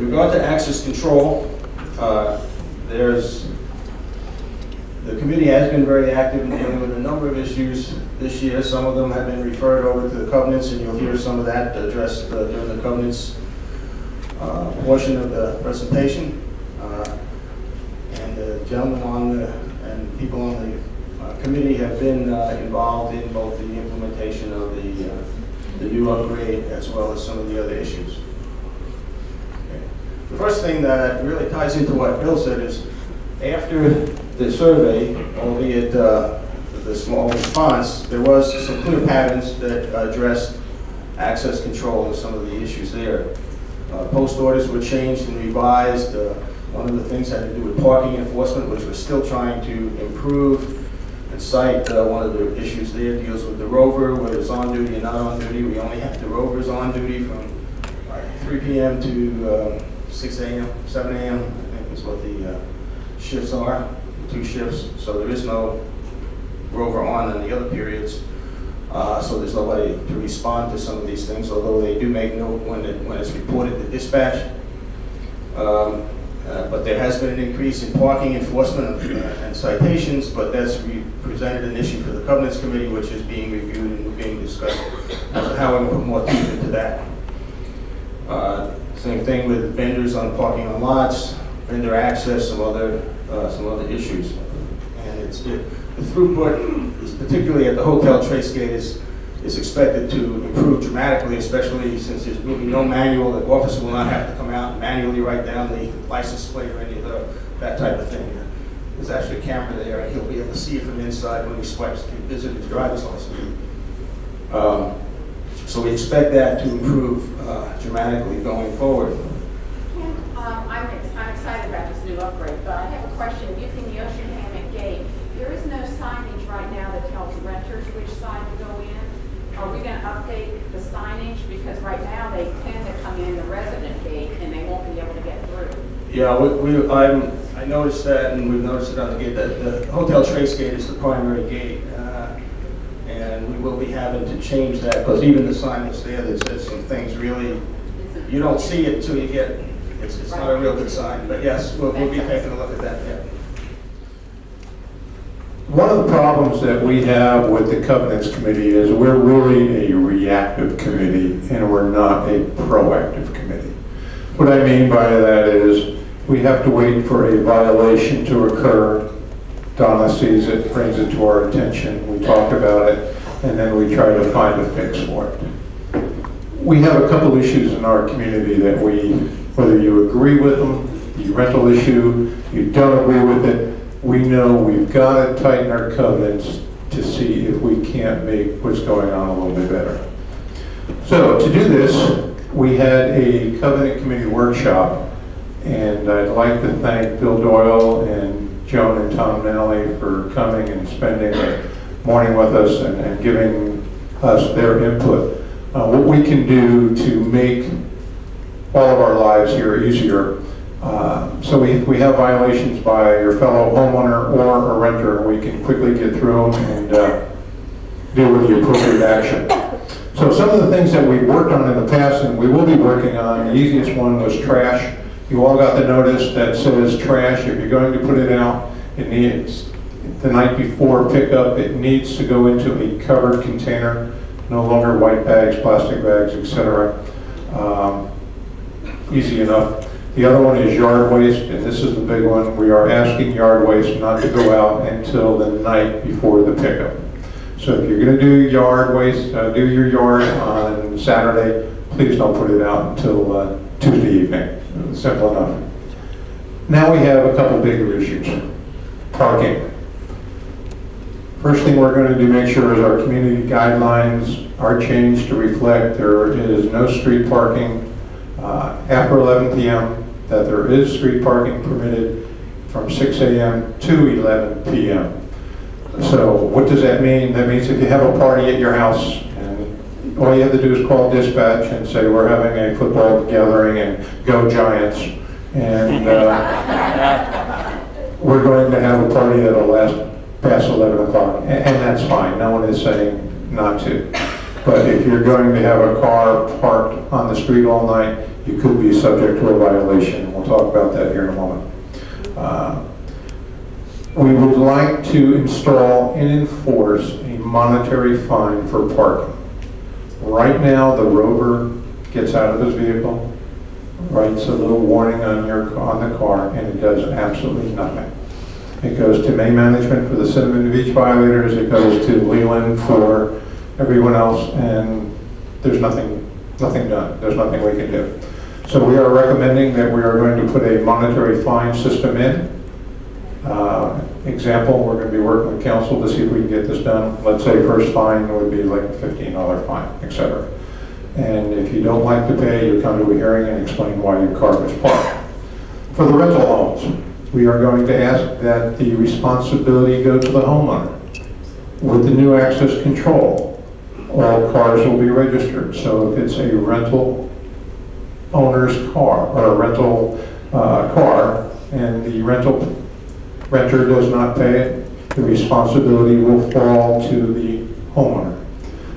regard to access control, the committee has been very active in dealing with a number of issues this year. Some of them have been referred over to the covenants, and you'll hear some of that addressed during the covenants portion of the presentation. And the gentlemen and people on the committee have been involved in both the implementation of the new upgrade as well as some of the other issues. Okay. The first thing that really ties into what Bill said is after the survey, albeit the small response, there was some clear patterns that addressed access control and some of the issues there. Post orders were changed and revised. One of the things had to do with parking enforcement, which we're still trying to improve and cite. One of the issues there deals with the rover, whether it's on duty or not on duty. We only have the rovers on duty from 3 p.m. to 6 a.m., 7 a.m. I think is what the shifts are, 2 shifts. So there is no rover on in the other periods. So there's nobody to respond to some of these things, although they do make note when it's reported to dispatch. But there has been an increase in parking enforcement and citations, but that's presented an issue for the Covenants Committee, which is being reviewed and being discussed as to how we can put more teeth into that. Same thing with vendors on parking on lots, vendor access, some other issues. And the throughput, particularly at the hotel trace gate, is expected to improve dramatically, especially since there's really no manual. The officer will not have to come out and manually write down the license plate or any of that type of thing. There's actually a camera there, and he'll be able to see it from inside when he swipes to visit his driver's license. So we expect that to improve dramatically going forward. I'm excited about this new upgrade, but I have a question. Using the Ocean Hammock Gate, there is no signage right now that tells renters which side to go in. Are we going to update the signage? Because right now they tend to come in the resident gate and they won't be able to get through. Yeah, I noticed that, and we've noticed it on the gate, that the hotel trace gate is the primary gate. And we will be having to change that, because even the sign that's there that says some things really, you don't see it until you get, it's not a real good sign. But yes, we'll be taking a look at that, yeah. One of the problems that we have with the Covenants Committee is we're really a reactive committee and we're not a proactive committee. What I mean by that is we have to wait for a violation to occur. Donna sees it, brings it to our attention, we talk about it, and then we try to find a fix for it. We have a couple issues in our community that whether you agree with them, the rental issue, you don't agree with it, we know we've got to tighten our covenants to see if we can't make what's going on a little bit better. So to do this, we had a Covenant Committee workshop, and I'd like to thank Bill Doyle and Joan and Tom Nally for coming and spending the morning with us and giving us their input. What we can do to make all of our lives here easier. So we have violations by your fellow homeowner or a renter, and we can quickly get through them and deal with the appropriate action. So some of the things that we've worked on in the past and we will be working on, the easiest one was trash. You all got the notice that says trash. If you're going to put it out, it needs, the night before pickup, it needs to go into a covered container, no longer white bags, plastic bags, etc. Easy enough. The other one is yard waste, and this is the big one. We are asking yard waste not to go out until the night before the pickup. So if you're going to do yard waste, do your yard on Saturday, please don't put it out until Tuesday evening. Simple enough. Now we have a couple bigger issues. Parking. First thing we're going to do, make sure is our community guidelines are changed to reflect there is no street parking after 11 p.m., that there is street parking permitted from 6 a.m. to 11 p.m. So what does that mean? That means if you have a party at your house and all you have to do is call dispatch and say we're having a football gathering and go Giants, and we're going to have a party that'll last past 11 o'clock, and that's fine. No one is saying not to. But if you're going to have a car parked on the street all night you could be subject to a violation. We'll talk about that here in a moment. We would like to install and enforce a monetary fine for parking. Right now, the rover gets out of his vehicle, writes a little warning on the car, and it does absolutely nothing. It goes to May Management for the Cinnamon Beach violators, it goes to Leland for everyone else, and there's nothing done. There's nothing we can do. So we are recommending that we are going to put a monetary fine system in. Example, we're going to be working with council to see if we can get this done. Let's say first fine would be like a $15 fine, etc. And if you don't like to pay, you come to a hearing and explain why your car was parked. For the rental homes, we are going to ask that the responsibility go to the homeowner. With the new access control, all cars will be registered. So if it's a rental owner's car or a rental car and the renter does not pay it, the responsibility will fall to the homeowner.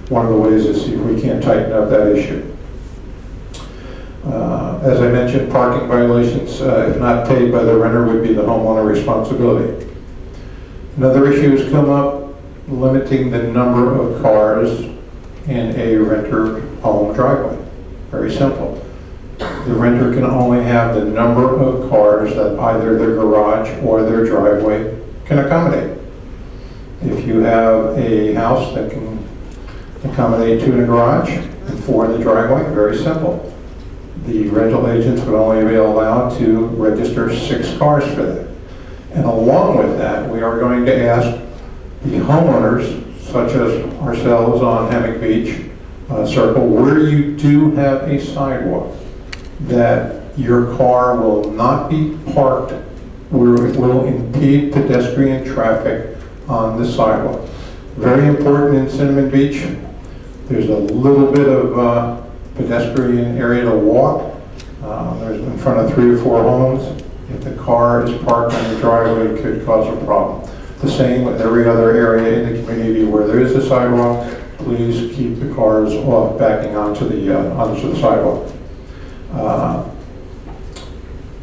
One of the ways is see if we can't tighten up that issue. As I mentioned, parking violations, if not paid by the renter, would be the homeowner responsibility. Another issue has come up, limiting the number of cars in a renter home driveway. Very simple. The renter can only have the number of cars that either their garage or their driveway can accommodate. If you have a house that can accommodate 2 in the garage and 4 in the driveway, very simple. The rental agents would only be allowed to register 6 cars for that. And along with that, we are going to ask the homeowners, such as ourselves on Hammock Beach Circle, where you do have a sidewalk, that your car will not be parked where it will impede pedestrian traffic on the sidewalk. Very important in Cinnamon Beach. There's a little bit of pedestrian area to walk. There's in front of 3 or 4 homes. If the car is parked on the driveway, it could cause a problem. The same with every other area in the community where there is a sidewalk. Please keep the cars off backing onto the sidewalk.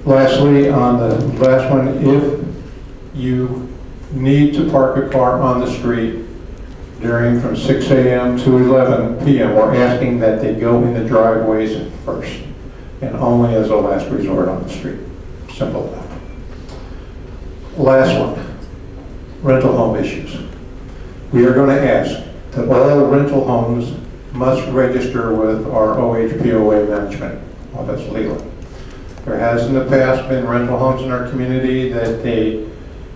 Lastly, on the last one, if you need to park a car on the street during from 6 a.m. to 11 p.m., we're asking that they go in the driveways first and only as a last resort on the street. Simple enough. Last one, rental home issues. We are going to ask that all rental homes must register with our OHPOA management. Well, that's legal. There has in the past been rental homes in our community that they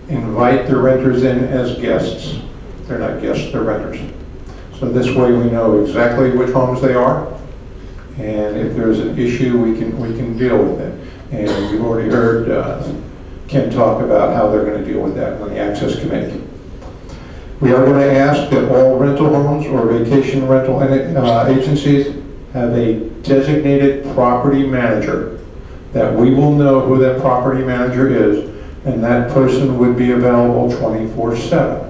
invite their renters in as guests. They're not guests, they're renters. So this way we know exactly which homes they are, and if there's an issue, we can deal with it. And you've already heard Ken talk about how they're going to deal with that on the Access Committee. We are going to ask that all rental homes or vacation rental agencies have a designated property manager, that we will know who that property manager is, and that person would be available 24/7.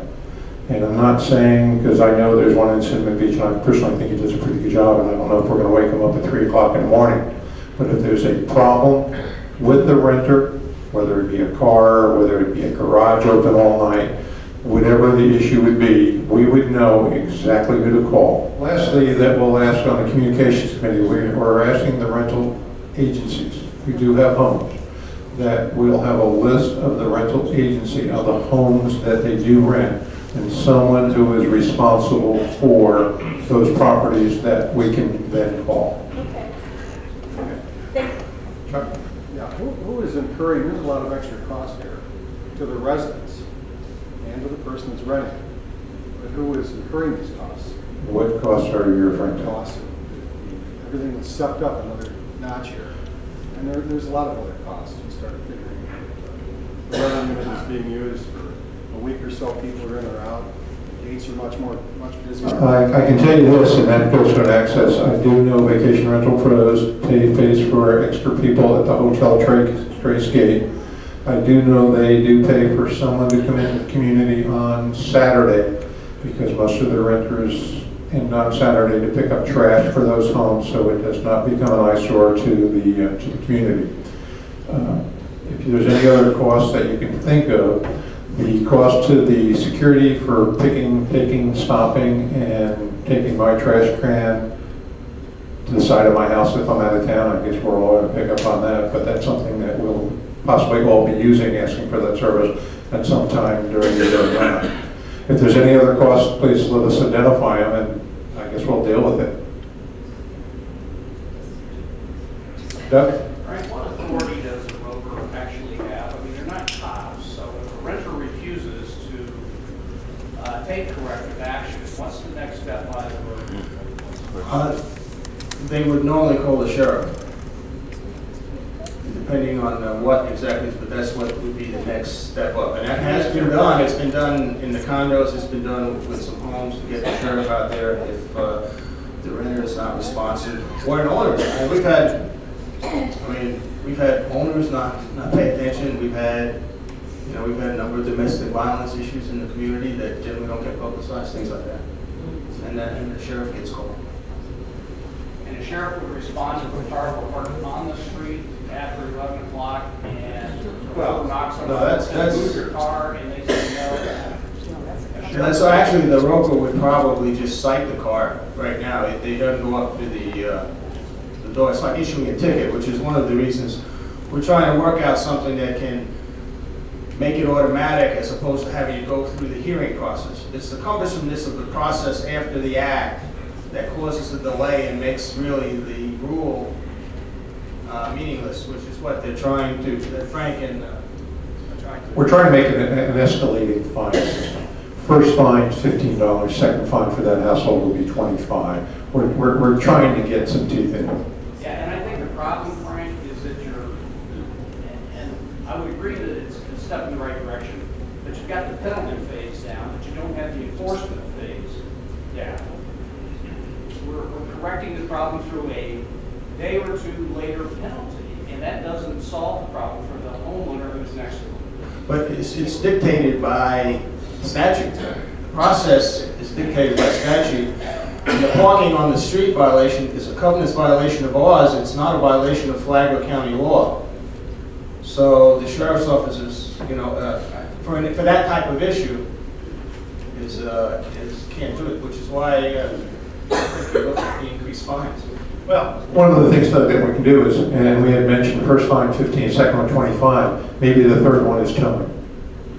And I'm not saying, because I know there's one in Cinnamon Beach, and I personally think he does a pretty good job, and I don't know if we're going to wake him up at 3 o'clock in the morning. But if there's a problem with the renter, whether it be a car, whether it be a garage open all night, whatever the issue would be, we would know exactly who to call. Lastly, that we'll ask on the communications committee, we're asking the rental agencies who do have homes, that we'll have a list of the rental agency of the homes that they do rent, and someone who is responsible for those properties that we can then call. Okay. Thank you. Chuck? Yeah, who is incurring, there's a lot of extra cost here to the residents and to the person that's renting. But who is incurring these costs? What costs are you referring to? Costs, everything that's stepped up another notch here. And there's a lot of other costs we started figuring out. The rental unit is being used for a week or so, people are in or out. The gates are much busier. I can tell you this, and that goes to an access. I do know Vacation Rental Pros pays for extra people at the hotel Trace Gate. I do know they do pay for someone to come into the community on Saturday, because most of the renters and on Saturday to pick up trash for those homes so it does not become an eyesore to the community. If there's any other costs that you can think of, the cost to the security for picking, stopping, and taking my trash can to the side of my house if I'm out of town, I guess we're all going to pick up on that, but that's something that we'll possibly all be using, asking for that service at some time during the day. If there's any other costs, please let us identify them, and I guess we'll deal with it. Doug? Frank, what authority does a broker actually have? I mean, they're not cops, so if a renter refuses to take corrective action, what's the next step by the broker? They would normally call the sheriff, depending on what exactly, but that's what would be the next step up. And that has been done. It's been done in the condos. It's been done with some homes to get the sheriff out there if the renter is not responsive. Or an owner. We've had owners not pay attention. We've had a number of domestic violence issues in the community that generally don't get publicized, things like that. And the sheriff gets called. And the sheriff would respond to the car parked on the street after 11 o'clock and knocks on the door, move your car, and they say no. So actually, the broker would probably just cite the car right now. They don't go up to the door. It's like issuing a ticket, which is one of the reasons we're trying to work out something that can make it automatic as opposed to having you go through the hearing process. It's the cumbersomeness of the process after the act that causes a delay and makes really the rule meaningless, which is what they're trying to, that Frank and are trying to. We're trying to make it an escalating fine system. First fine is $15, second fine for that household will be $25. We're trying to get some teeth in it. Yeah, and I think the problem, Frank, is that and I would agree that it's a step in the right direction, but you've got the penalty phase down, but you don't have the enforcement phase down. We're correcting the problem through a day or two later penalty, and that doesn't solve the problem for the homeowner who's next to them. But it's dictated by statute. The process is dictated by statute. And the parking on the street violation is a covenants violation of ours. It's not a violation of Flagler County law. So the sheriff's office is, for that type of issue, can't do it, which is why you look at the increased fines. Well, one of the things that we can do is, and we had mentioned first fine 15, second one 25, maybe the third one is towing.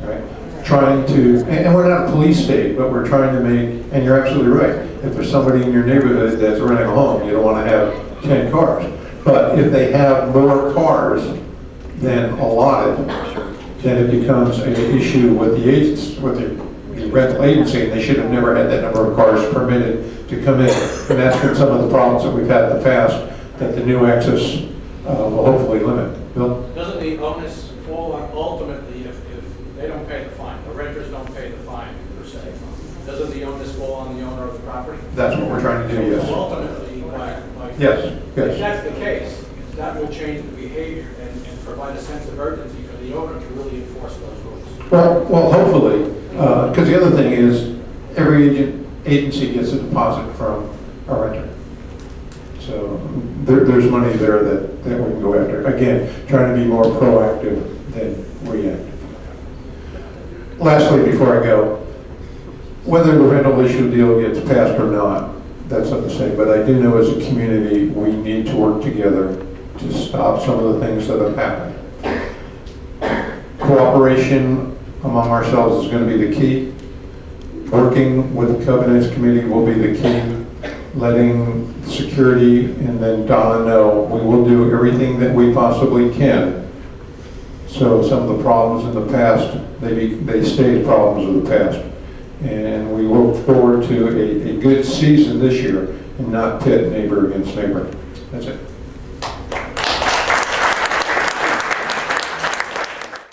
Right? Trying to, and we're not a police state, but we're trying to make, and you're absolutely right, if there's somebody in your neighborhood that's renting a home, you don't want to have 10 cars. But if they have more cars than allotted, then it becomes an issue with the agents, with the rental agency, and they should have never had that number of cars permitted to come in. And that's been some of the problems that we've had in the past that the new access will hopefully limit. Bill? Doesn't the onus fall on ultimately if they don't pay the fine, the renters don't pay the fine per se? Doesn't the onus fall on the owner of the property? That's what we're trying to do, yes. So ultimately, Yes. if that's the case, that will change the behavior and provide a sense of urgency for the owner to really enforce those rules. Well, hopefully, because the other thing is every agency gets a deposit from a renter. So there's money there that we can go after. Again, trying to be more proactive than reactive. Lastly, before I go, whether the rental issue deal gets passed or not, that's up to say. But I do know as a community, we need to work together to stop some of the things that have happened. Cooperation among ourselves is going to be the key. Working with the Covenants Committee will be the key. Letting security and then Donna know we will do everything that we possibly can. So some of the problems in the past, they stay problems of the past. And we look forward to a good season this year and not pit neighbor against neighbor. That's it.